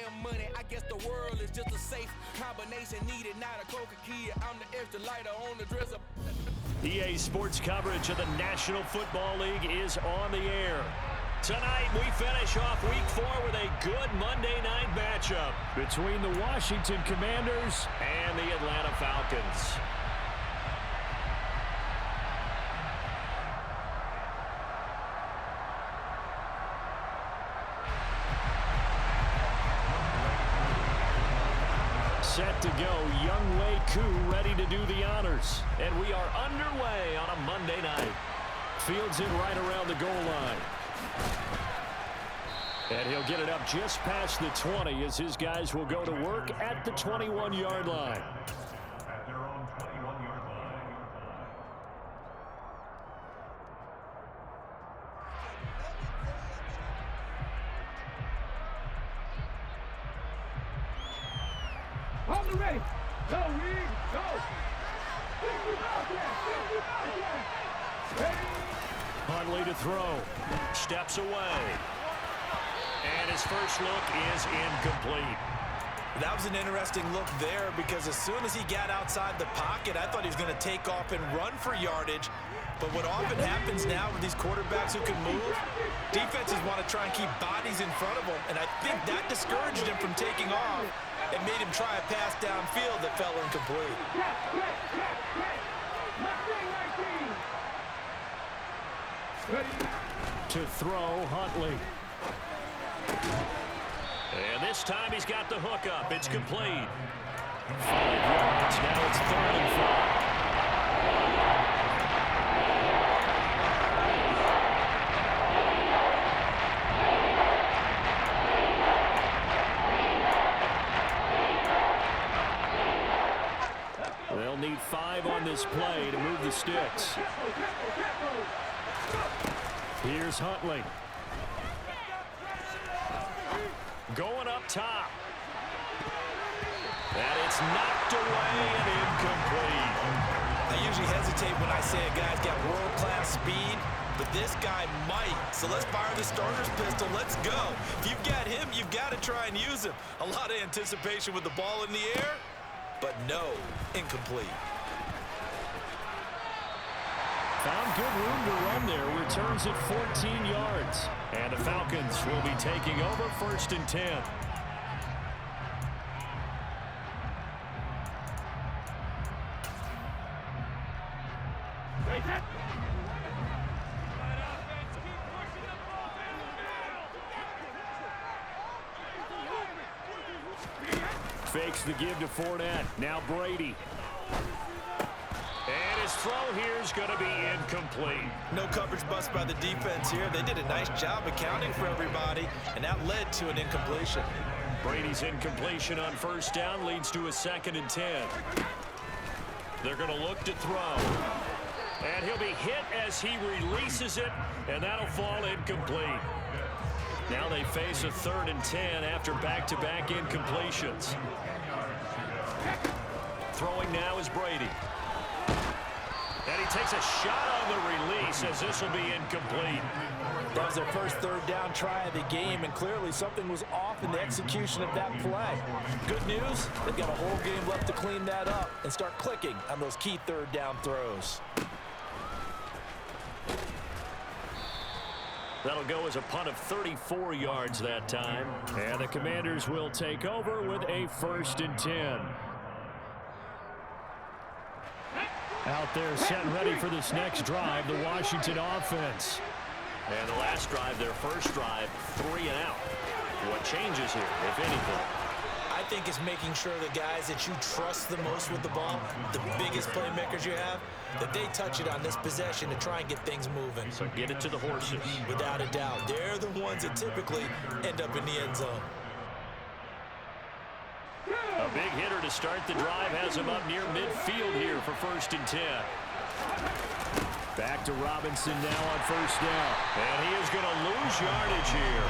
damn money. I guess the world is just a safe combination needed, not a coca key. I'm the extra lighter on the drizzle. EA Sports coverage of the National Football League is on the air. Tonight, we finish off Week 4 with a good Monday night matchup between the Washington Commanders and the Atlanta Falcons. Set to go, Younghoe Koo ready to do the honors. And we are underway on a Monday night. Fields it right around the goal line. And he'll get it up just past the 20 as his guys will go to work at the 21-yard line. At their own 21-yard line. On the ready. Go, Reed. Go. Huntley to throw. Steps away. And his first look is incomplete. That was an interesting look there because as soon as he got outside the pocket, I thought he was going to take off and run for yardage. But what often happens now with these quarterbacks who can move, defenses want to try and keep bodies in front of them. And I think that discouraged him from taking off and made him try a pass downfield that fell incomplete. To throw, Huntley. And this time he's got the hook up. It's complete. 5 yards. Now it's 3rd and 5. They'll need 5 on this play to move the sticks. Here's Huntley. Going up top. And it's knocked away and incomplete. I usually hesitate when I say a guy's got world-class speed, but this guy might. So let's fire the starter's pistol. Let's go. If you've got him, you've got to try and use him. A lot of anticipation with the ball in the air, but no, incomplete. Found good room to run there. Returns at 14 yards. And the Falcons will be taking over 1st and 10. Fakes the give to Fournette. Now Brady. And his throw here is going to be incomplete. No coverage bust by the defense here. They did a nice job accounting for everybody, and that led to an incompletion. Brady's incompletion on 1st down leads to a 2nd and 10. They're going to look to throw. And he'll be hit as he releases it, and that'll fall incomplete. Now they face a 3rd and 10 after back-to-back incompletions. Throwing now is Brady. And he takes a shot on the release as this will be incomplete. That was their first 3rd down try of the game, and clearly something was off in the execution of that play. Good news, they've got a whole game left to clean that up and start clicking on those key 3rd down throws. That'll go as a punt of 34 yards that time. And the Commanders will take over with a 1st and 10. Out there set and ready for this next drive, the Washington offense. And the last drive, their first drive, 3 and out. What changes here, if anything? I think it's making sure the guys that you trust the most with the ball, the biggest playmakers you have, that they touch it on this possession to try and get things moving. So get it to the horses. Without a doubt. They're the ones that typically end up in the end zone. A big hitter to start the drive has him up near midfield here for 1st and 10. Back to Robinson now on 1st down. And he is going to lose yardage here.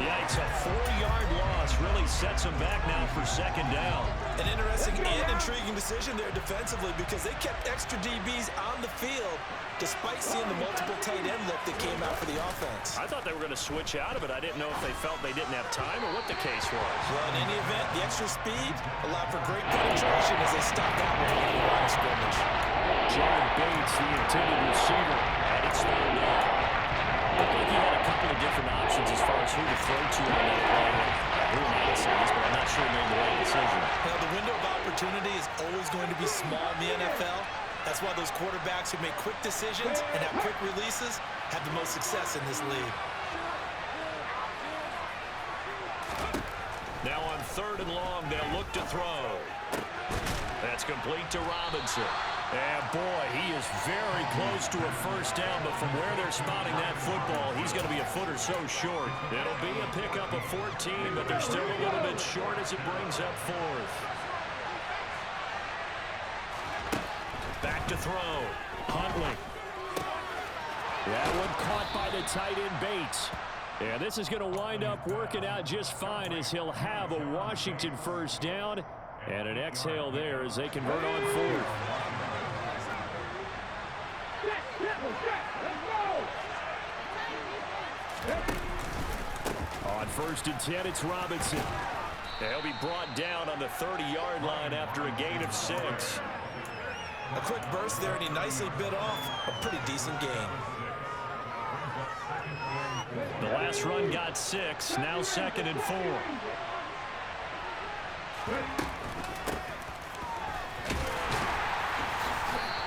Yikes, a 4-yard loss really sets them back now for second down. An interesting and intriguing decision there defensively because they kept extra DBs on the field despite seeing the multiple tight end look that came out for the offense. I thought they were going to switch out of it. I didn't know if they felt they didn't have time or what the case was. Well, in any event, the extra speed allowed for great penetration as they stopped that one on the line of scrimmage. Jared Bates, the intended receiver, and it's third down. Looked like he had a couple of different options as far as who to throw to on that play. Who analysis, but I'm not sure he made the right decision. Now, the window of opportunity is always going to be small in the NFL. That's why those quarterbacks who make quick decisions and have quick releases have the most success in this league. Now on third and long, they'll look to throw. That's complete to Robinson. And boy, he is very close to a first down, but from where they're spotting that football, he's going to be a foot or so short. It'll be a pickup of 14, but they're still a little bit short as it brings up fourth. Back to throw. Huntley. That one caught by the tight end Bates. And this is going to wind up working out just fine as he'll have a Washington first down and an exhale there as they convert on fourth. On first and 10, it's Robinson. He'll be brought down on the 30-yard line after a gain of 6. A quick burst there, and he nicely bit off a pretty decent gain. The last run got 6, now second and 4.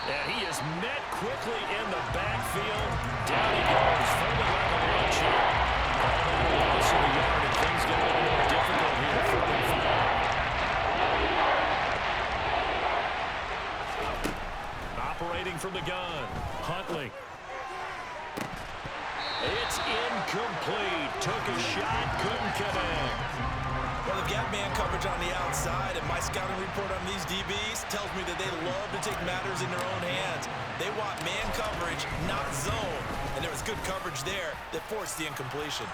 And he is met quickly in the backfield. Down he goes, further around the lunch here. Loss of a yard, and things get a little more difficult here. 4 and 5. Operating from the gun, Huntley. It's incomplete. Took a shot, couldn't connect. Well, the gap man coverage on the outside, and my scouting report on these DBs tells me that they love to take matters in their own hands. They want man coverage, not zone. And there was good coverage there that forced the incompletion.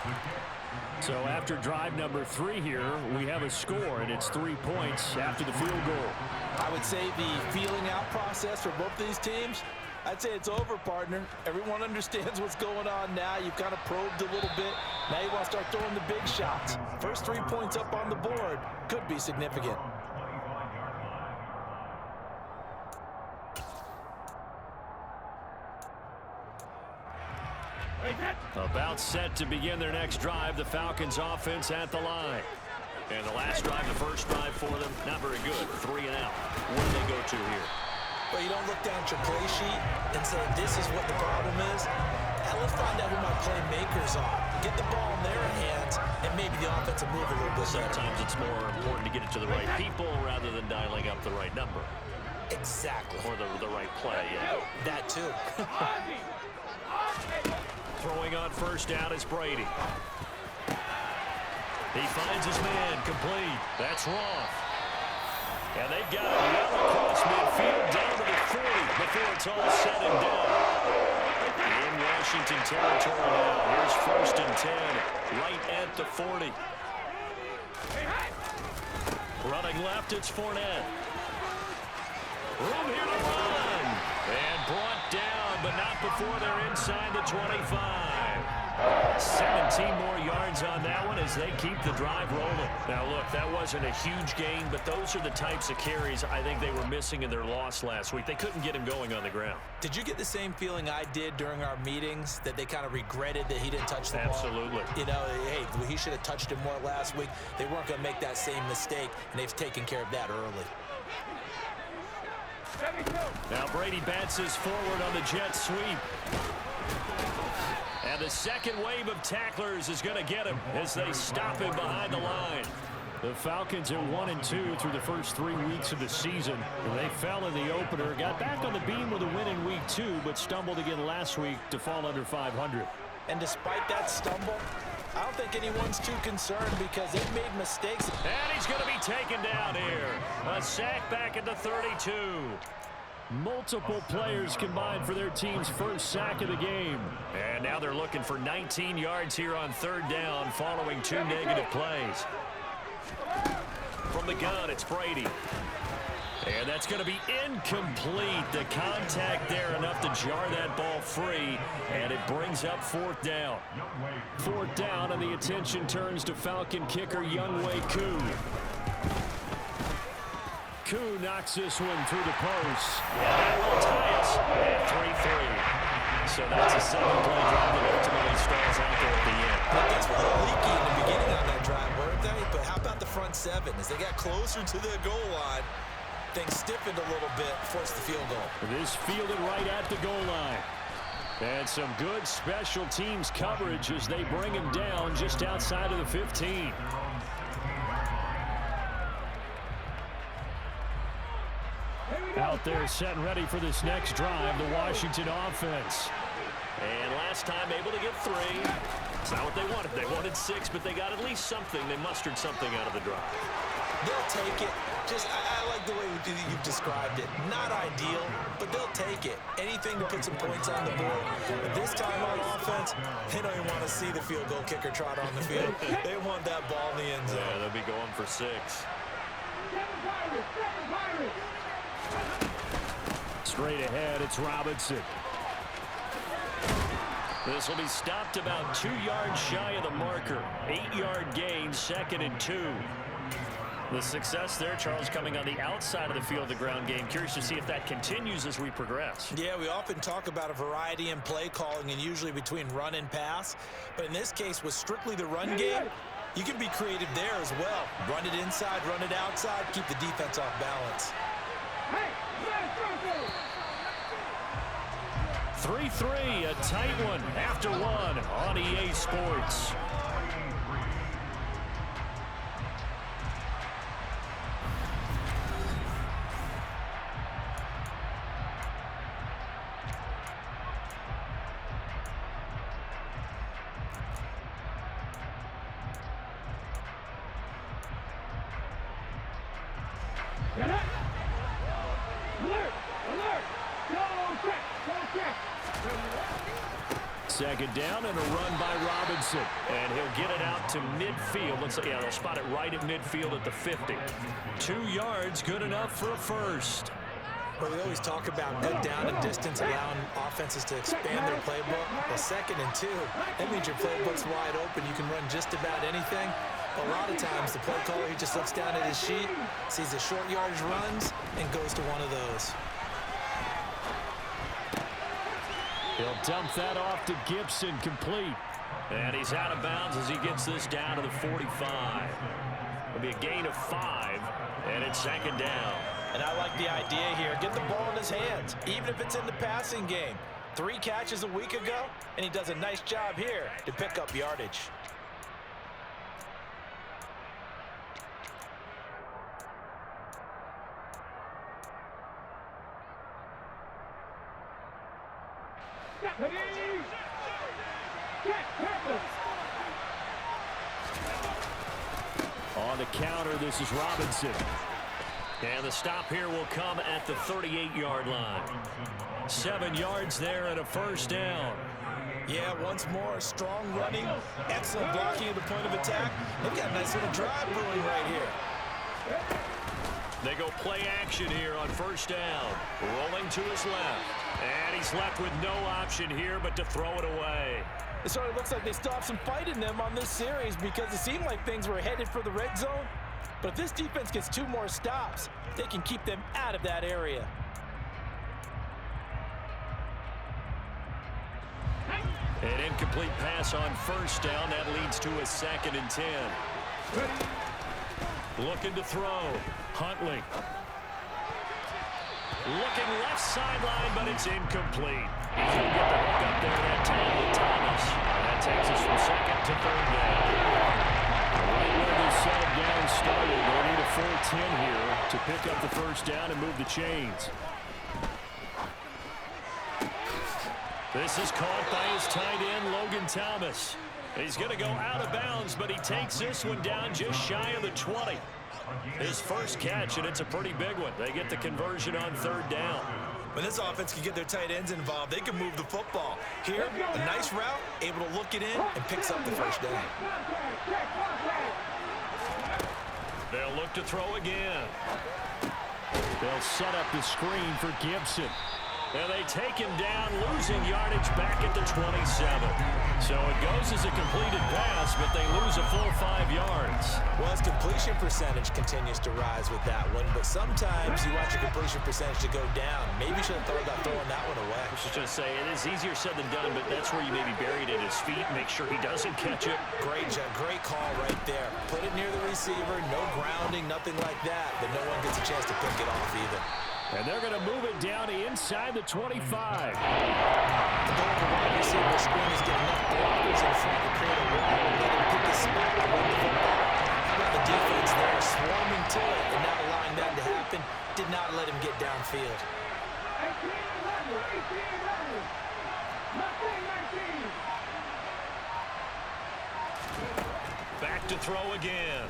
So after drive number 3 here, we have a score, and it's 3 points after the field goal. I would say the feeling out process for both these teams, I'd say it's over, partner. Everyone understands what's going on now. You've kind of probed a little bit. Now you want to start throwing the big shots. First 3 points up on the board could be significant. About set to begin their next drive, the Falcons offense at the line. And the last drive, the first drive for them, not very good. 3 and out. Where do they go to here? Well, you don't look down at your play sheet and say, this is what the problem is. Now let's find out who my playmakers are. Get the ball in their hands, and maybe the offense will move a little bit better. Sometimes it's more important to get it to the right people rather than dialing up the right number. Exactly. Or the right play, yeah. That too. Throwing on first down is Brady. He finds his man, complete. That's Roth. And they've got it well across midfield down to the 40 before it's all said and done. In Washington territory now. Here's first and 10, right at the 40. Running left, it's Fournette. Room here to run. And brought down, but not before they're inside the 25. 17 more yards on that one as they keep the drive rolling. Now, look, that wasn't a huge gain, but those are the types of carries I think they were missing in their loss last week. They couldn't get him going on the ground. Did you get the same feeling I did during our meetings, that they kind of regretted that he didn't touch the ball? Absolutely. You know, hey, he should have touched him more last week. They weren't going to make that same mistake, and they've taken care of that early. Now Brady bounces forward on the jet sweep. And the second wave of tacklers is going to get him as they stop him behind the line. The Falcons are 1-2 through the first 3 weeks of the season. They fell in the opener, got back on the beam with a win in week 2, but stumbled again last week to fall under 500. And despite that stumble, I don't think anyone's too concerned because they've made mistakes. And he's going to be taken down here. A sack back at the 32. Multiple players combined for their team's first sack of the game. And now they're looking for 19 yards here on third down following 2 negative plays. From the gun, it's Brady. And that's going to be incomplete. The contact there enough to jar that ball free, and it brings up fourth down. Fourth down, and the attention turns to Falcon kicker Younghoe Koo. Koo knocks this one through the post. And that will tie us at 3-3. So that's a 7-play drive that ultimately stalls out there at the end. But that's a little leaky in the beginning on that drive, weren't they? But how about the front seven? As they got closer to the goal line, things stiffened a little bit, forced the field goal. This fielded right at the goal line. And some good special teams coverage as they bring him down just outside of the 15. Out there set and ready for this next drive, the Washington offense. And last time able to get 3. It's not what they wanted. They wanted 6, but they got at least something. They mustered something out of the drive. They'll take it. I like the way you've described it. Not ideal, but they'll take it. Anything to put some points on the board. But this time on offense, they don't even want to see the field goal kicker trot on the field. They want that ball in the end zone. Yeah, they'll be going for 6. Straight ahead, it's Robinson. This will be stopped about 2 yards shy of the marker. 8-yard gain, 2nd and 2. The success there, Charles, coming on the outside of the field, the ground game. Curious to see if that continues as we progress. Yeah, we often talk about a variety in play calling and usually between run and pass. But in this case, with strictly the run game, you can be creative there as well. Run it inside, run it outside, keep the defense off balance. 3-3, a tight one after one on EA Sports. Second down and a run by Robinson. And he'll get it out to midfield. Yeah, they'll spot it right at midfield at the 50. 2 yards, good enough for a first. Well, we always talk about good down and distance, allowing offenses to expand their playbook. Well, 2nd and 2, that means your playbook's wide open. You can run just about anything. A lot of times, the play caller, he just looks down at his sheet, sees the short yardage runs, and goes to one of those. He'll dump that off to Gibson, complete. And he's out of bounds as he gets this down to the 45. It'll be a gain of 5, and it's 2nd down. And I like the idea here. Get the ball in his hands, even if it's in the passing game. 3 catches a week ago, and he does a nice job here to pick up yardage. On the counter, this is Robinson. And the stop here will come at the 38-yard line. 7 yards there and a first down. Yeah, once more, strong running, excellent blocking at the point of attack. They've got a nice little drive brewing right here. They go play action here on first down. Rolling to his left. And he's left with no option here but to throw it away. It sort of looks like they still have some fight in them on this series because it seemed like things were headed for the red zone. But if this defense gets 2 more stops, they can keep them out of that area. An incomplete pass on first down. That leads to a 2nd and 10. Looking to throw. Huntley. Looking left sideline, but it's incomplete. He couldn't get the hook up there that time with Thomas. That takes us from 2nd to 3rd down. Right where they settled down started. They need a full 10 here to pick up the first down and move the chains. This is caught by his tight end, Logan Thomas. He's going to go out of bounds, but he takes this one down just shy of the 20. His first catch, and it's a pretty big one. They get the conversion on 3rd down. When this offense can get their tight ends involved, they can move the football. Here, a nice route, able to look it in, and picks up the first down. look to throw again. They'll set up the screen for Gibson. And they take him down, losing yardage back at the 27. So it goes as a completed pass, but they lose a full 5 yards. Well, his completion percentage continues to rise with that one, but sometimes you want your completion percentage to go down. Maybe you should have thought about throwing that one away. I was just going to say, it is easier said than done, but that's where you maybe bury it at his feet, make sure he doesn't catch it. Great job, great call right there. Put it near the receiver, no grounding, nothing like that, but no one gets a chance to pick it off either. And they're going to move it down inside the 25. The wide receiver screen is getting enough blockers in front to create a wall and let him pick his spot to win the football. How about the defense there, swarming to it and not allowing that to happen? Did not let him get downfield. 18-11, 18-11. Back to throw again.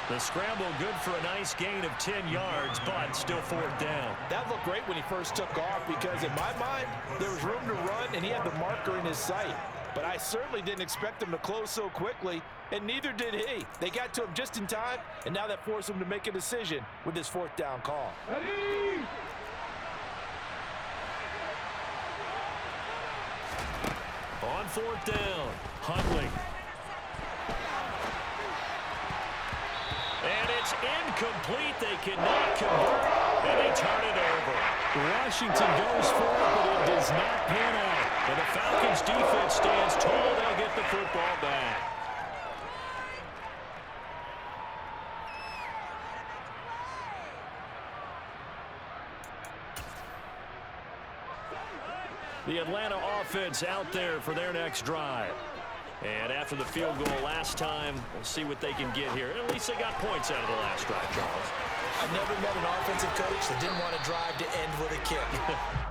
The scramble good for a nice gain of 10 yards, but still 4th down. That looked great when he first took off because in my mind, there was room to run and he had the marker in his sight. But I certainly didn't expect him to close so quickly, and neither did he. They got to him just in time, and now that forced him to make a decision with his 4th down call. Ready? On 4th down, Huntley. And it's incomplete. They cannot convert, and they turn it over. Washington goes for it, but it does not pan out. And the Falcons' defense stands tall. They'll get the football back. The Atlanta offense out there for their next drive. And after the field goal last time, we'll see what they can get here. At least they got points out of the last drive, Charles. I've never met an offensive coach that didn't want to drive to end with a kick.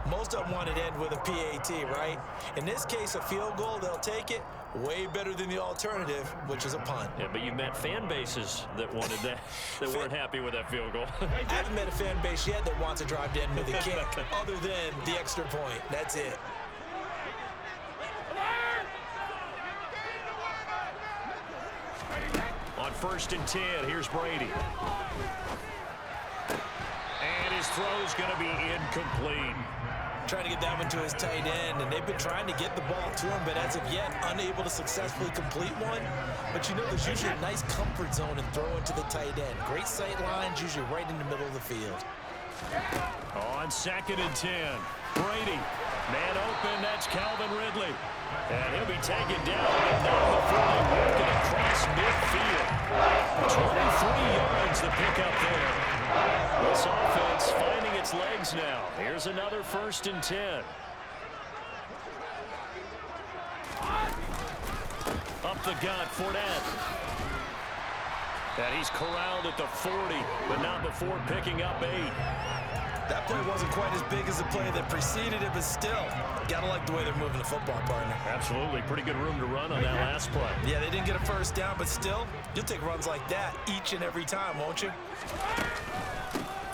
Most of them wanted to end with a PAT, right? In this case, a field goal, they'll take it. Way better than the alternative, which is a punt. Yeah, but you've met fan bases that wanted that, that weren't happy with that field goal. I haven't met a fan base yet that wants to drive to end with a kick, other than the extra point. That's it. On 1st and 10, here's Brady. And his throw's going to be incomplete. Trying to get that one to his tight end, and they've been trying to get the ball to him, but as of yet, unable to successfully complete one. But you know, there's usually a nice comfort zone in throwing to the tight end. Great sight lines, usually right in the middle of the field. On 2nd and 10, Brady. Man open, that's Calvin Ridley. And he'll be taken down and down the 40, working across midfield. 23 yards to pick up there. This offense finding its legs now. Here's another 1st and 10. Up the gut, Fournette. And he's corralled at the 40, but not before picking up 8. That play wasn't quite as big as the play that preceded it, but still, gotta like the way they're moving the football, partner. Absolutely. Pretty good room to run on that last play. Yeah, they didn't get a 1st down, but still, you'll take runs like that each and every time, won't you?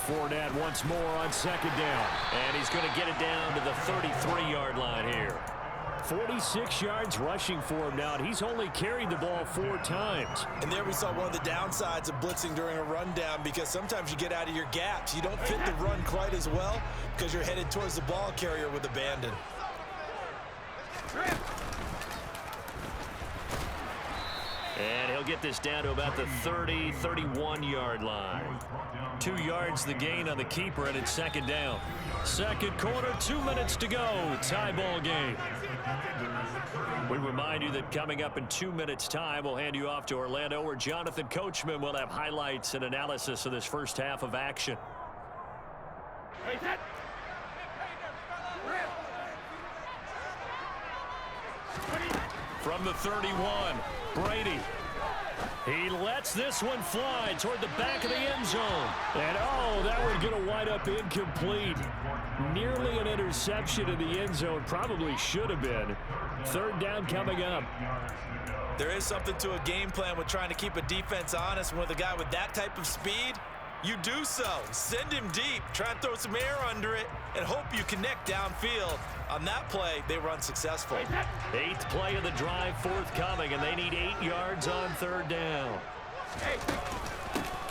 Fournette once more on 2nd down. And he's going to get it down to the 33-yard line here. 46 yards rushing for him now, and he's only carried the ball 4 times. And there we saw one of the downsides of blitzing during a rundown, because sometimes you get out of your gaps. You don't fit the run quite as well because you're headed towards the ball carrier with abandon. And he'll get this down to about the 30, 31-yard line. 2 yards the gain on the keeper, and it's 2nd down. 2nd quarter, 2 minutes to go. Tie ball game. We remind you that coming up in 2 minutes' time, we'll hand you off to Orlando, where Jonathan Coachman will have highlights and analysis of this first half of action. From the 31, Brady. He lets this one fly toward the back of the end zone. And, oh, that one's going to wind up incomplete. Nearly an interception in the end zone. Probably should have been. 3rd down coming up. There is something to a game plan with trying to keep a defense honest. When with a guy with that type of speed, you do so. Send him deep. Try and throw some air under it and hope you connect downfield. On that play, they were unsuccessful. 8th play of the drive forthcoming, and they need 8 yards on 3rd down.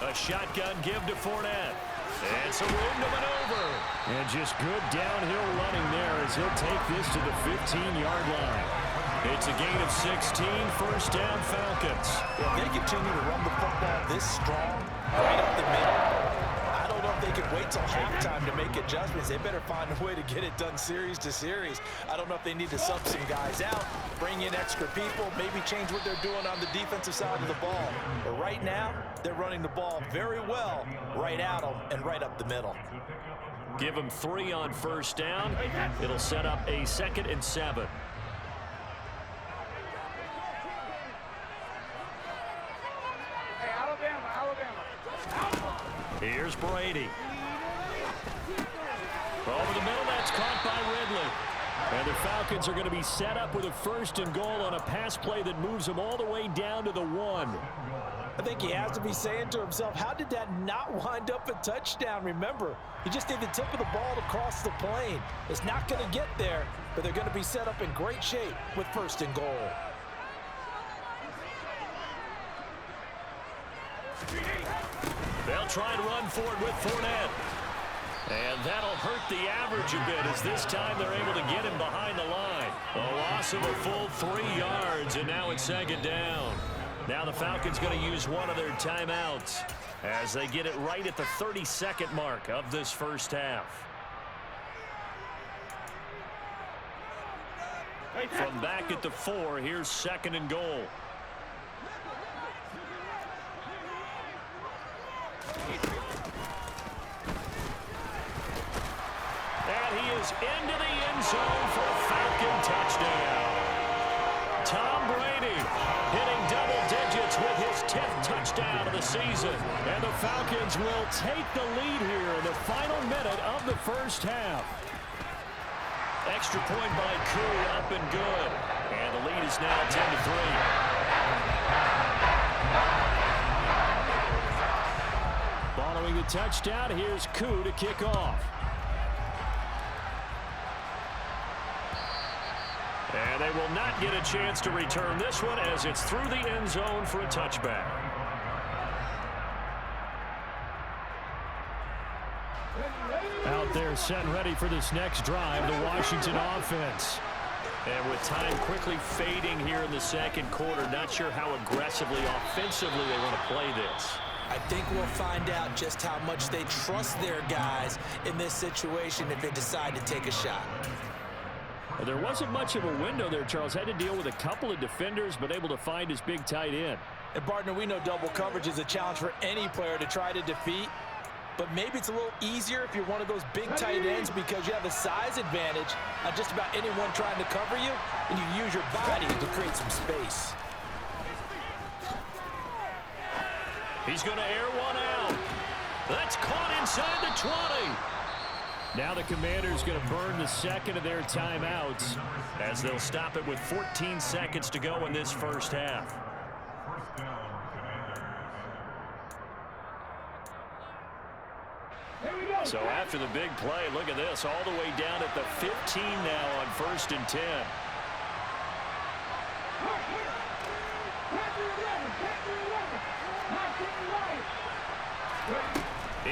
A shotgun give to Fournette. And some room to maneuver. And just good downhill running there as he'll take this to the 15-yard line. It's a gain of 16, 1st down Falcons. Well, if they continue to run the football this strong, right up the middle, I don't know if they can wait till halftime to make adjustments. They better find a way to get it done series to series. I don't know if they need to sub some guys out, bring in extra people, maybe change what they're doing on the defensive side of the ball. But right now, they're running the ball very well right at them and right up the middle. Give them 3 on 1st down. It'll set up a 2nd and 7. Here's Brady. Over the middle, that's caught by Ridley. And the Falcons are going to be set up with a 1st and goal on a pass play that moves them all the way down to the 1. I think he has to be saying to himself, how did that not wind up a touchdown? Remember, he just did the tip of the ball to cross the plane. It's not going to get there, but they're going to be set up in great shape with 1st and goal. They'll try and run for it with Fournette. And that'll hurt the average a bit as this time they're able to get him behind the line. A loss of a full 3 yards, and now it's 2nd down. Now the Falcons going to use one of their timeouts as they get it right at the 32nd mark of this 1st half. From back at the 4, here's 2nd and goal. And he is into the end zone for a Falcon touchdown. Tom Brady hitting double digits with his 10th touchdown of the season. And the Falcons will take the lead here in the final minute of the 1st half. Extra point by Koo, up and good. And the lead is now 10-3. Following the touchdown, here's Koo to kick off. And they will not get a chance to return this one as it's through the end zone for a touchback. Out there set and ready for this next drive, the Washington offense. And with time quickly fading here in the 2nd quarter, not sure how aggressively, offensively they want to play this. I think we'll find out just how much they trust their guys in this situation if they decide to take a shot. There wasn't much of a window there, Charles. Had to deal with a couple of defenders, but able to find his big tight end. And, partner, we know double coverage is a challenge for any player to try to defeat. But maybe it's a little easier if you're one of those big tight ends because you have a size advantage on just about anyone trying to cover you, and you use your body to create some space. He's going to air one out. That's caught inside the 20. Now the Commanders going to burn the 2nd of their timeouts as they'll stop it with 14 seconds to go in this 1st half. So after the big play, look at this, all the way down at the 15 now on 1st and 10.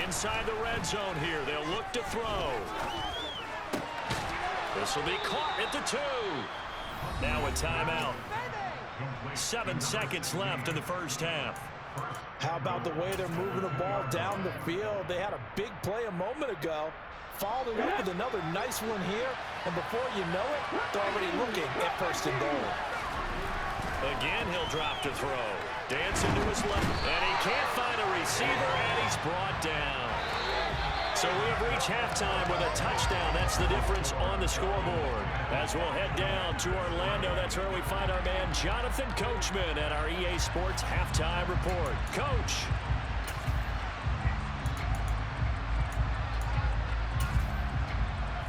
Inside the red zone here, they'll look to throw. This will be caught at the 2. Now a timeout. 7 seconds left in the 1st half. How about the way they're moving the ball down the field? They had a big play a moment ago. Followed up with another nice one here. And before you know it, they're already looking at 1st and goal. Again, he'll drop to throw. Dancing to his left. And he can't find a receiver, and he's brought down. So we have reached halftime with a touchdown. That's the difference on the scoreboard. As we'll head down to Orlando, that's where we find our man Jonathan Coachman at our EA Sports Halftime Report. Coach.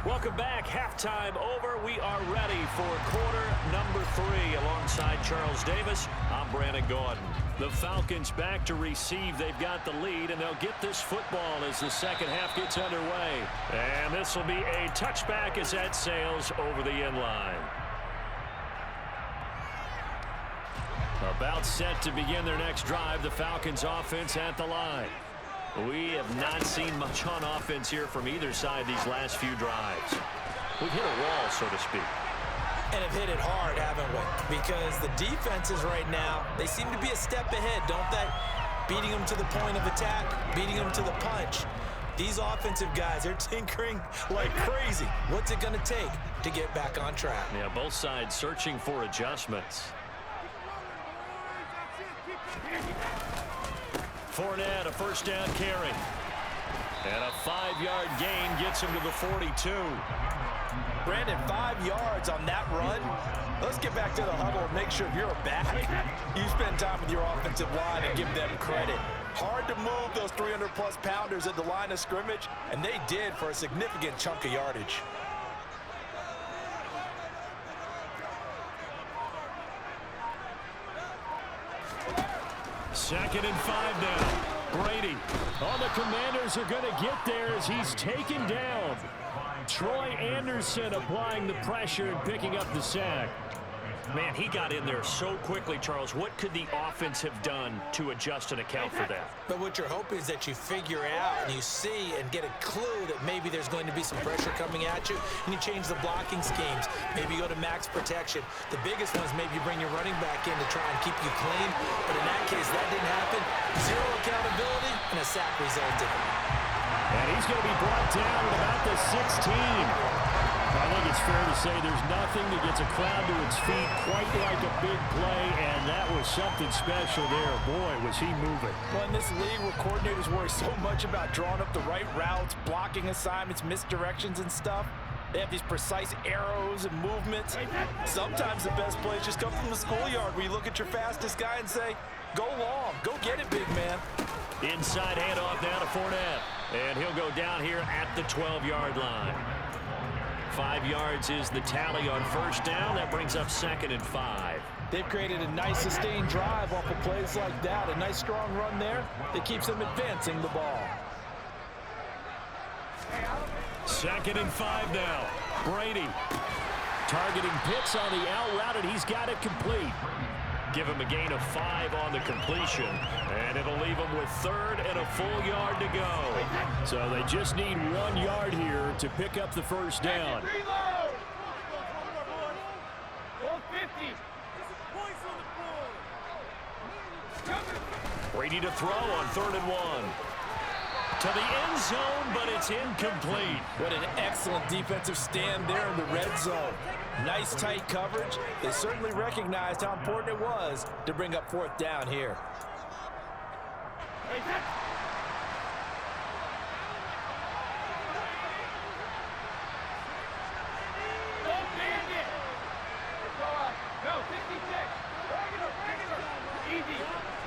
Welcome back. Halftime over. We are ready for quarter number number 3 alongside Charles Davis. I'm Brandon Gaudin. The Falcons back to receive. They've got the lead, and they'll get this football as the second half gets underway. And this will be a touchback as that sails over the end line. About set to begin their next drive. The Falcons offense at the line. We have not seen much on offense here from either side these last few drives. We've hit a wall, so to speak. And have hit it hard, haven't we? Because the defenses right now, they seem to be a step ahead, don't they? Beating them to the point of attack, beating them to the punch. These offensive guys, they're tinkering like crazy. What's it going to take to get back on track? Yeah, both sides searching for adjustments. Fournette, a first down carry. And a 5-yard gain gets him to the 42. Brandon, 5 yards on that run. Let's get back to the huddle and make sure if you're a back, you spend time with your offensive line and give them credit. Hard to move those 300-plus pounders at the line of scrimmage, and they did for a significant chunk of yardage. Second and 5 now. Brady. Oh, the Commanders are going to get there as he's taken down. Troy Anderson applying the pressure and picking up the sack. Man, he got in there so quickly, Charles. What could the offense have done to adjust and account for that? But what you're hoping is that you figure out and you see and get a clue that maybe there's going to be some pressure coming at you, and you change the blocking schemes. Maybe you go to max protection. The biggest one is maybe you bring your running back in to try and keep you clean. But in that case, that didn't happen. Zero accountability, and a sack resulted. And he's going to be brought down at about the 16. I think it's fair to say there's nothing that gets a crowd to its feet quite like a big play, and that was something special there. Boy, was he moving. Well, in this league where coordinators worry so much about drawing up the right routes, blocking assignments, misdirections and stuff, they have these precise arrows and movements. Sometimes the best plays just come from the schoolyard where you look at your fastest guy and say, go long, go get it, big man. Inside handoff now to Fournette, and he'll go down here at the 12-yard line. 5 yards is the tally on first down. That brings up second and 5. They've created a nice sustained drive off of plays like that. A nice strong run there that keeps them advancing the ball. Second and 5 now. Brady Targeting Pitts on the out route, and he's got it complete. give him a gain of 5 on the completion, and it'll leave him with third and a full yard to go. So they just need 1 yard here to pick up the first down. Brady to throw on 3rd and 1. To the end zone, but it's incomplete. What an excellent defensive stand there in the red zone. Nice tight coverage. They certainly recognized how important it was to bring up 4th down here.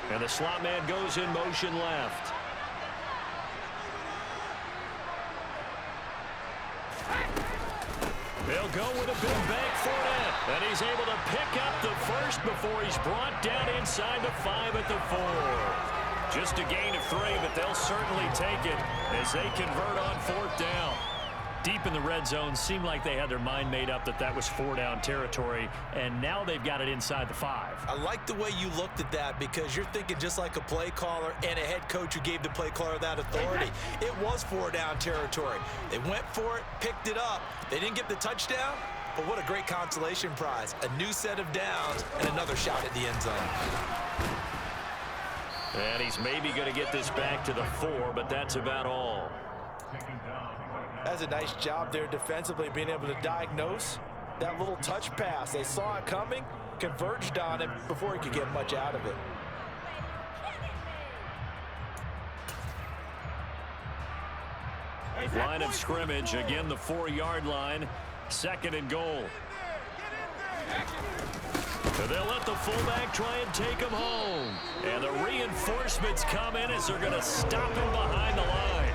And the slot man goes in motion left. They'll go with a big bank for it. And he's able to pick up the first before he's brought down inside the 5 at the 4. Just a gain of 3, but they'll certainly take it as they convert on 4th down. Deep in the red zone, seemed like they had their mind made up that that was 4-down territory, and now they've got it inside the 5. I like the way you looked at that because you're thinking just like a play caller and a head coach who gave the play caller that authority. It was 4-down territory. They went for it, picked it up. They didn't get the touchdown, but what a great consolation prize. A new set of downs and another shot at the end zone. And he's maybe going to get this back to the 4, but that's about all. That's a nice job there defensively, being able to diagnose that little touch pass. They saw it coming, converged on it before he could get much out of it. Line of scrimmage, again the 4-yard line, 2nd and goal. So they'll let the fullback try and take him home. And the reinforcements come in as they're going to stop him behind the line.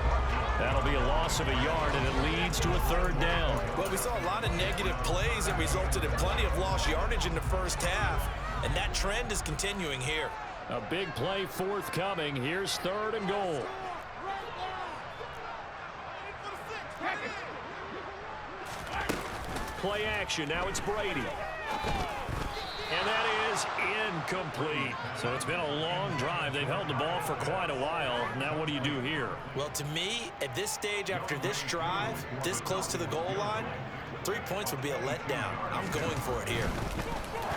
That'll be a loss of a yard, and it leads to a third down. Well, we saw a lot of negative plays that resulted in plenty of lost yardage in the first half, and that trend is continuing here. A big play forthcoming. Here's 3rd and goal. Play action. Now it's Brady. And that is incomplete. So it's been a long drive. They've held the ball for quite a while. Now what do you do here? Well, to me, at this stage after this drive, this close to the goal line, 3 points would be a letdown. I'm going for it here.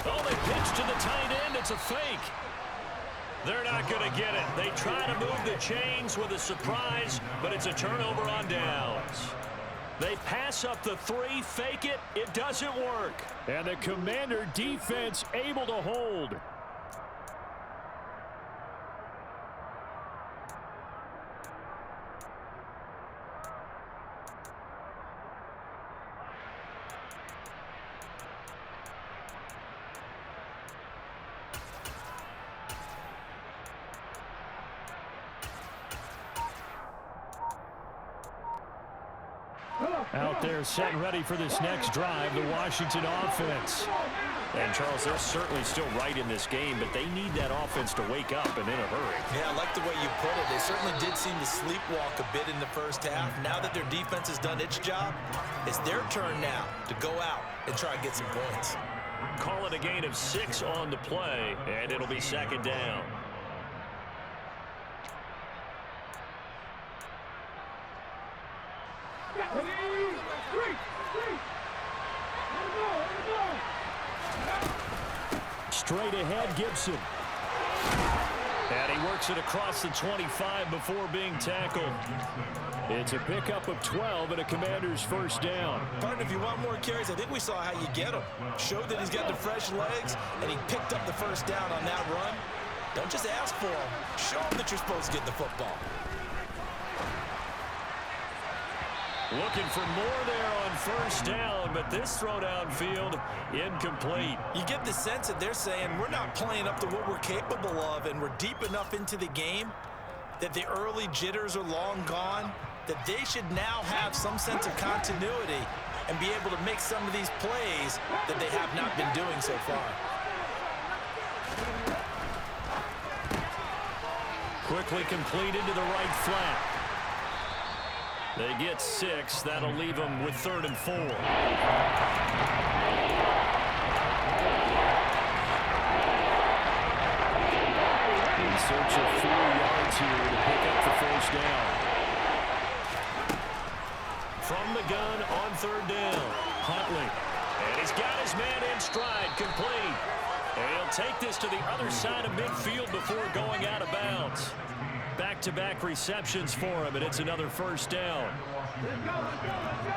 Oh, they pitch to the tight end. It's a fake. They're not going to get it. They try to move the chains with a surprise, but it's a turnover on downs. They pass up the 3, fake it. It doesn't work. And the Commander defense able to hold. Out there set and ready for this next drive, the Washington offense. And, Charles, they're certainly still right in this game, but they need that offense to wake up and in a hurry. Yeah, I like the way you put it. They certainly did seem to sleepwalk a bit in the first half. Now that their defense has done its job, it's their turn now to go out and try and get some points. Call it a gain of 6 on the play, and it'll be 2nd down. Straight ahead, Gibson. And he works it across the 25 before being tackled. It's a pickup of 12 and a Commander's first down. Partner, if you want more carries, I think we saw how you get him. Showed that he's got the fresh legs, and he picked up the first down on that run. Don't just ask for him. Show him that you're supposed to get the football. Looking for more there on first down, but this throw downfield incomplete. You get the sense that they're saying we're not playing up to what we're capable of, and we're deep enough into the game that the early jitters are long gone, that they should now have some sense of continuity and be able to make some of these plays that they have not been doing so far. Quickly completed to the right flat. They get 6. That'll leave them with 3rd and 4. In search of 4 yards here to pick up the first down. From the gun on 3rd down. Huntley. And he's got his man in stride. Complete. And he'll take this to the other side of midfield before going out of bounds. Back-to-back receptions for him, and it's another first down. Let's go, let's go, let's go.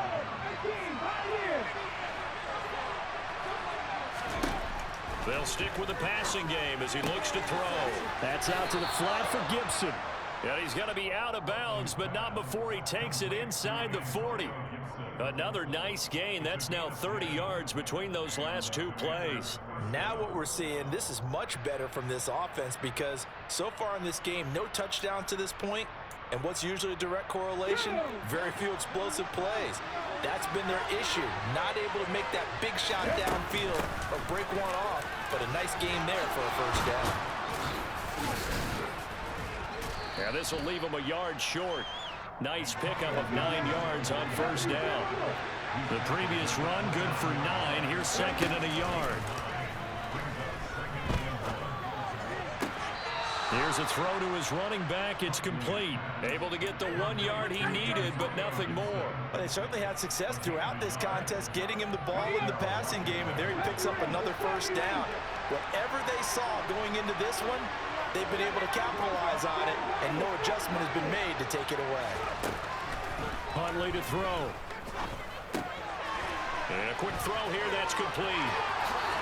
18, right here. They'll stick with the passing game as he looks to throw. That's out to the flat for Gibson. And he's going to be out of bounds, but not before he takes it inside the 40. Another nice gain. That's now 30 yards between those last 2 plays. Now what we're seeing, this is much better from this offense because so far in this game, no touchdown to this point. And what's usually a direct correlation? Very few explosive plays. That's been their issue. Not able to make that big shot downfield or break one off, but a nice game there for a first down. Yeah, this will leave him a yard short. Nice pickup of 9 yards on first down. The previous run good for 9. Here's 2nd and a yard. Here's a throw to his running back. It's complete. Able to get the 1 yard he needed, but nothing more. Well, they certainly had success throughout this contest, getting him the ball in the passing game, and there he picks up another first down. Whatever they saw going into this one, they've been able to capitalize on it, and no adjustment has been made to take it away. Huntley to throw. And a quick throw here, that's complete.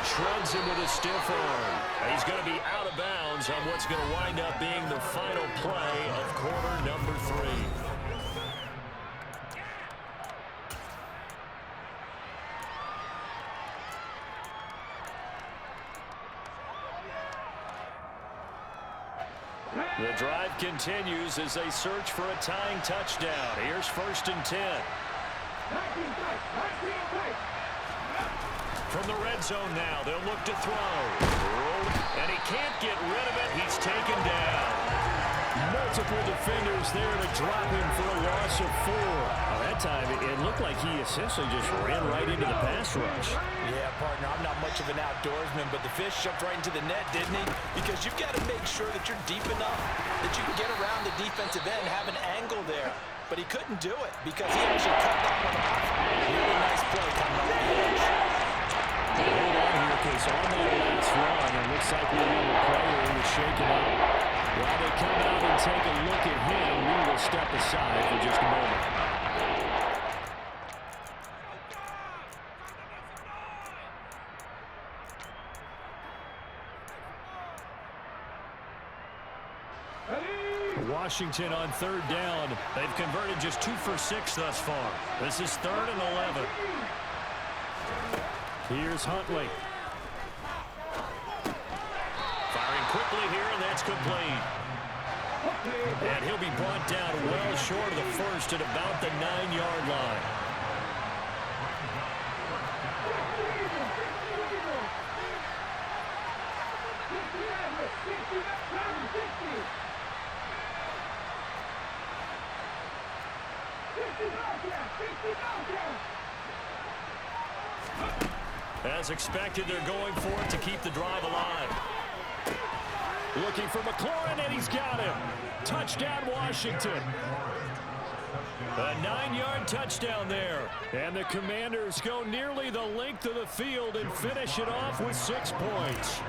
Shrugs him with a stiff arm. He's going to be out of bounds on what's going to wind up being the final play of quarter number 3. The drive continues as they search for a tying touchdown. Here's 1st and 10. From the red zone now, they'll look to throw. And he can't get rid of it. He's taken down. Multiple defenders there to drop him for a loss of 4. Well, that time, it looked like he essentially just ran right into the pass rush. Yeah, partner, I'm not much of an outdoorsman, but the fish jumped right into the net, didn't he? Because you've got to make sure that you're deep enough that you can get around the defensive end, have an angle there. But he couldn't do it because he actually cut that one off. Really nice play coming off the edge. Hold on here, because on that last run, it looks like we have a player who was shaken up. While they come out and take a look at him, we will step aside for just a moment. Washington on 3rd down. They've converted just 2 for 6 thus far. This is 3rd and 11. Here's Huntley. Firing quickly here, and that's complete. And he'll be brought down well short of the first at about the 9-yard line. As expected, they're going for it to keep the drive alive. Looking for McLaurin, and he's got him. Touchdown, Washington. A 9-yard touchdown there. And the Commanders go nearly the length of the field and finish it off with 6 points.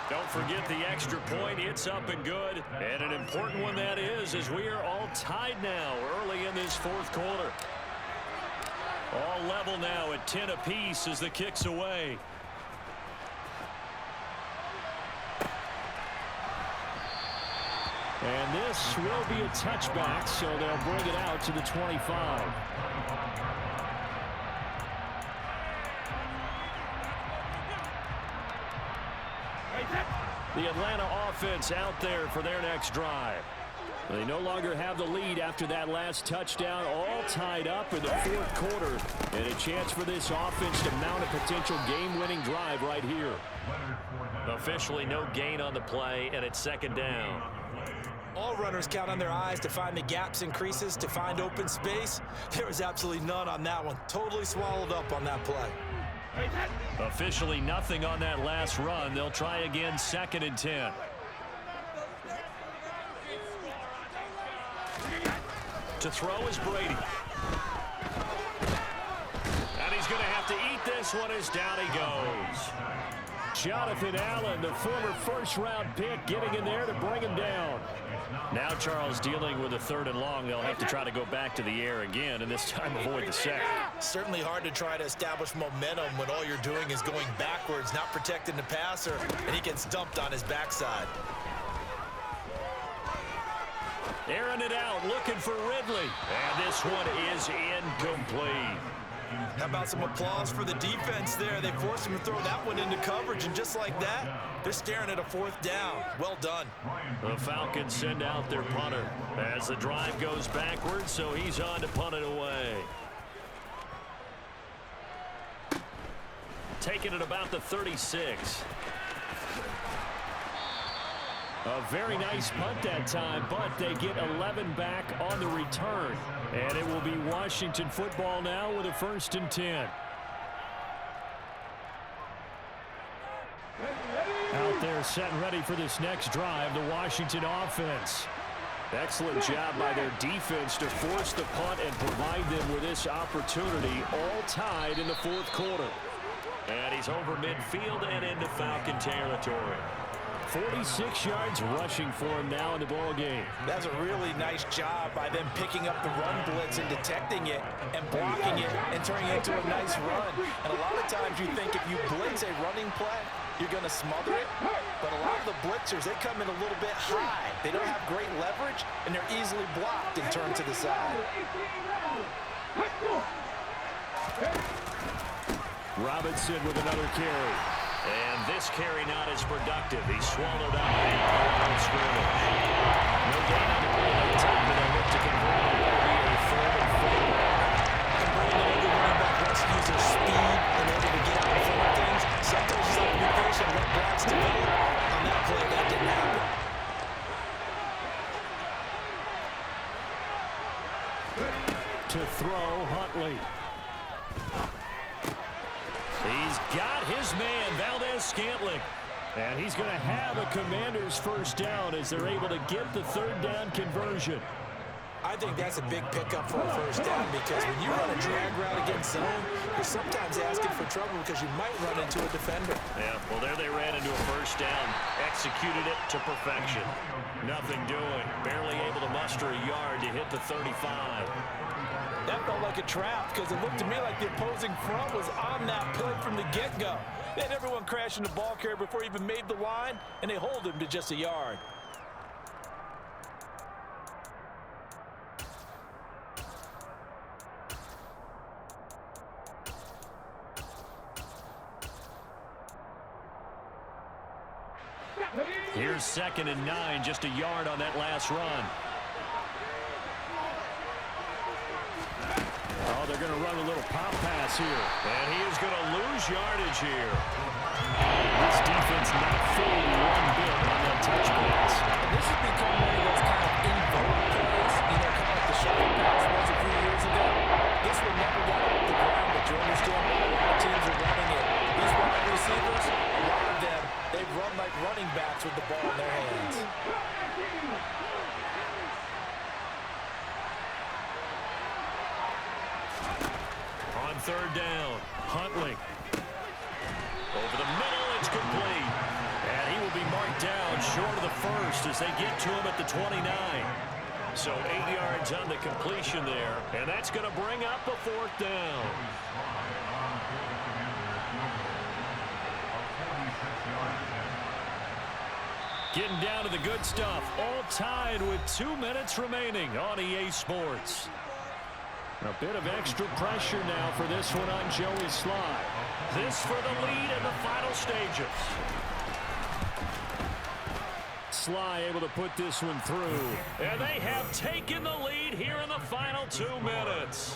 Don't forget the extra point. It's up and good. And an important one that is, as we are all tied now early in this 4th quarter. All level now at 10 apiece as the kick's away. And this will be a touchback, so they'll bring it out to the 25. The Atlanta offense out there for their next drive. They no longer have the lead after that last touchdown, all tied up in the 4th quarter. And a chance for this offense to mount a potential game-winning drive right here. Officially no gain on the play, and it's 2nd down. All runners count on their eyes to find the gaps and creases, to find open space. There was absolutely none on that one. Totally swallowed up on that play. Officially nothing on that last run. They'll try again, 2nd and 10. To throw is Brady. And he's going to have to eat this one as down he goes. Jonathan Allen, the former 1st-round pick, getting in there to bring him down. Now Charles dealing with a 3rd and long. They'll have to try to go back to the air again, and this time avoid the sack. Certainly hard to try to establish momentum when all you're doing is going backwards, not protecting the passer, and he gets dumped on his backside. Airing it out, looking for Ridley. And this one is incomplete. How about some applause for the defense there? They forced him to throw that one into coverage, and just like that, they're staring at a 4th down. Well done. The Falcons send out their punter as the drive goes backwards, so he's on to punt it away. Taking it about the 36. A very nice punt that time, but they get 11 back on the return. And it will be Washington football now with a 1st and 10. Out there set and ready for this next drive, the Washington offense. Excellent job by their defense to force the punt and provide them with this opportunity, all tied in the 4th quarter. And he's over midfield and into Falcon territory. 46 yards rushing for him now in the ball game. That's a really nice job by them picking up the run blitz and detecting it and blocking it and turning it into a nice run. And a lot of times you think if you blitz a running play, you're going to smother it. But a lot of the blitzers, they come in a little bit high. They don't have great leverage, and they're easily blocked and turned to the side. Robinson with another carry. And this carry not as productive. He swallowed up at the line of scrimmage. No gain on the play that time, but they'll look to convert on what will be a 3rd and 4. And Brandon, every running back wants to use their speed in order to get out in front of things. Sometimes you just have to be patient and let blocks develop. On that play, that didn't happen. To throw, Huntley. He's got his man, Valdez-Scantling. And he's going to have a Commander's first down as they're able to get the 3rd down conversion. I think that's a big pickup for a first down because when you run a drag route against zone, you're sometimes asking for trouble because you might run into a defender. Yeah, well, there they ran into a first down. Executed it to perfection. Nothing doing. Barely able to muster a yard to hit the 35. That felt like a trap because it looked to me like the opposing front was on that play from the get-go. They had everyone crashing the ball carrier before he even made the line, and they hold him to just a yard. Here's 2nd and 9, just a yard on that last run. Oh, they're going to run a little pop pass here. And he is going to lose yardage here. This defense not fooled one bit on that touch pass. And this has become one of those kind of in-vogue plays, kind of like the shuttle pass was a few years ago. This one never got off the ground, but you understand why a lot of teams are running it. These wide receivers, a lot of them, they run like running backs with the ball in their hands. On 3rd down, Huntley. over the middle, it's complete. And he will be marked down short of the first as they get to him at the 29. So 8 yards on the completion there, and that's going to bring up a 4th down. Getting down to the good stuff. All tied with 2 minutes remaining on EA Sports. A bit of extra pressure now for this one on Joey Sly. This for the lead in the final stages. Sly able to put this one through. And they have taken the lead here in the final 2 minutes.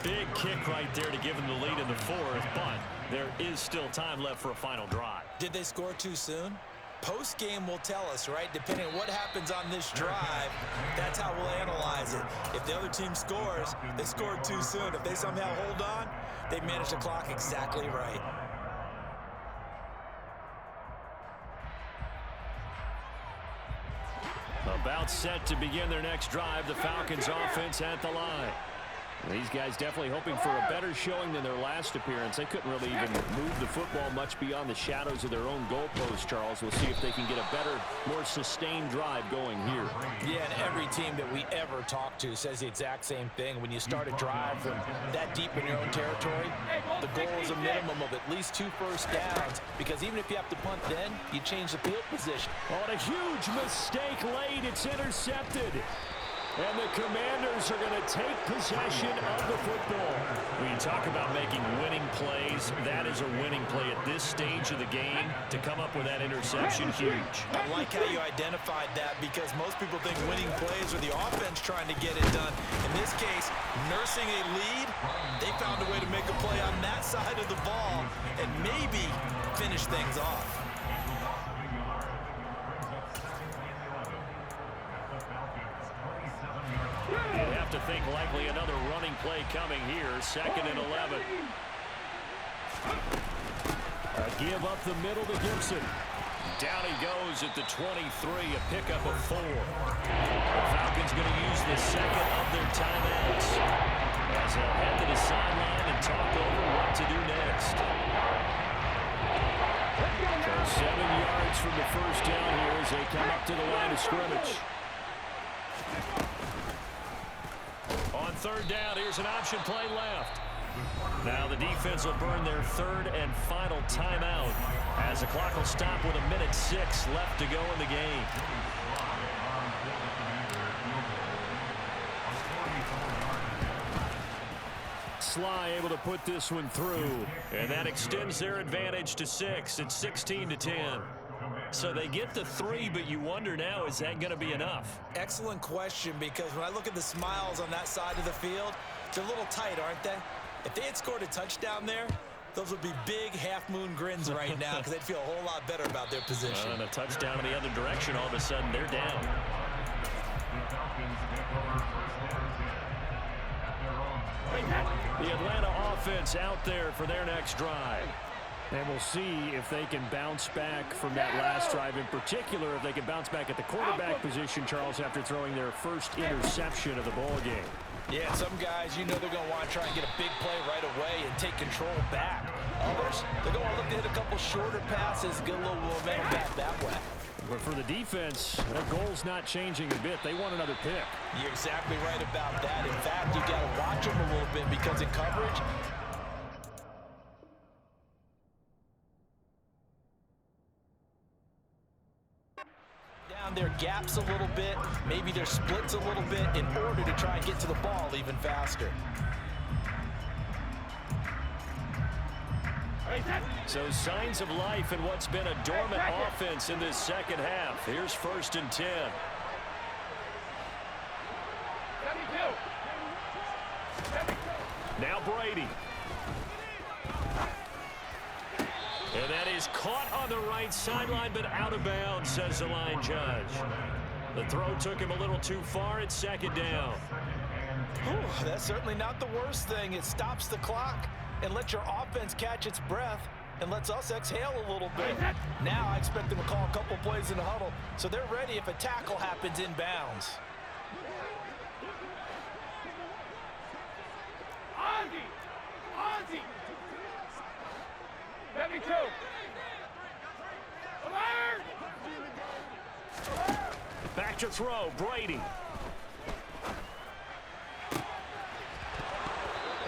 Big kick right there to give them the lead in the 4th, but there is still time left for a final drive. Did they score too soon? Post-game will tell us, right? Depending on what happens on this drive, that's how we'll analyze it. If the other team scores, they scored too soon. If they somehow hold on, they managed the clock exactly right. About set to begin their next drive, the Falcons offense at the line. These guys definitely hoping for a better showing than their last appearance. They couldn't really even move the football much beyond the shadows of their own goalpost, Charles. We'll see if they can get a better, more sustained drive going here. Yeah, and every team that we ever talk to says the exact same thing. When you start a drive from that deep in your own territory, the goal is a minimum of at least 2 first downs, because even if you have to punt then, you change the field position. On a huge mistake late, it's intercepted. And the Commanders are going to take possession of the football. When you talk about making winning plays, that is a winning play at this stage of the game. To come up with that interception, huge. I like how you identified that, because most people think winning plays are the offense trying to get it done. In this case, nursing a lead, they found a way to make a play on that side of the ball and maybe finish things off. You'd have to think likely another running play coming here. 2nd and 11. A give up the middle to Gibson. Down he goes at the 23, a pickup of 4. The Falcons going to use the 2nd of their timeouts as they'll head to the sideline and talk over what to do next. So 7 yards from the first down here as they come up to the line of scrimmage. On 3rd down, here's an option play left. Now the defense will burn their 3rd and final timeout as the clock will stop with 1:06 left to go in the game. Sly able to put this one through, and that extends their advantage to 6. It's 16-10. So they get the 3, but you wonder now, is that going to be enough? Excellent question, because when I look at the smiles on that side of the field, they're a little tight, aren't they? If they had scored a touchdown there, those would be big half-moon grins right now because they'd feel a whole lot better about their position. And a touchdown in the other direction, all of a sudden they're down. The Atlanta offense out there for their next drive. And we'll see if they can bounce back from that last drive. In particular, if they can bounce back at the quarterback position, Charles, after throwing their first interception of the ball game. Yeah, some guys, you know they're going to want to try and get a big play right away and take control back. Others, they're going to look to hit a couple shorter passes, get a little momentum back that way. But for the defense, that goal's not changing a bit. They want another pick. You're exactly right about that. In fact, you got to watch them a little bit because in coverage, down their gaps a little bit, maybe their splits a little bit in order to try and get to the ball even faster. So signs of life in what's been a dormant offense in this second half. Here's 1st and 10. Now Brady. And that is caught on the right sideline, but out of bounds, says the line judge. The throw took him a little too far. It's 2nd down. Whew, that's certainly not the worst thing. It stops the clock and lets your offense catch its breath and lets us exhale a little bit. Now I expect them to call a couple plays in the huddle so they're ready if a tackle happens inbounds. Ozzie! 72! Alert! Back to throw, Brady.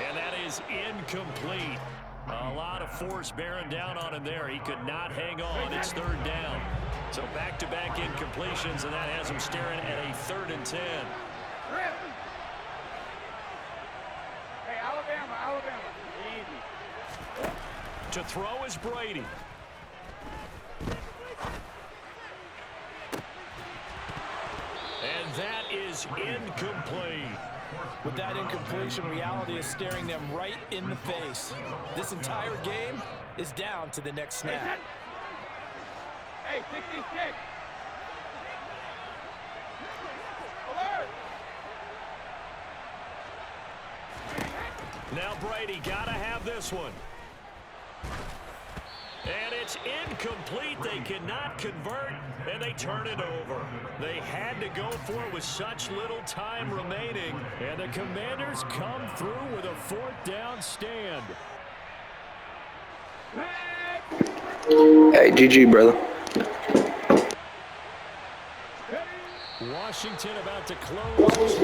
And that is incomplete. A lot of force bearing down on him there. He could not hang on. It's 3rd down. So back-to-back incompletions, and that has him staring at a 3rd and 10. Hey, Alabama. Easy. To throw is Brady. And that is incomplete. With that incompletion, reality is staring them right in the face. This entire game is down to the next snap. Hey, 66! Alert! Now Brady got to have this one. And it's incomplete. They cannot convert, and they turn it over. They had to go for it with such little time remaining, And the Commanders come through with a 4th down stand. Hey, GG, brother. Washington about to close.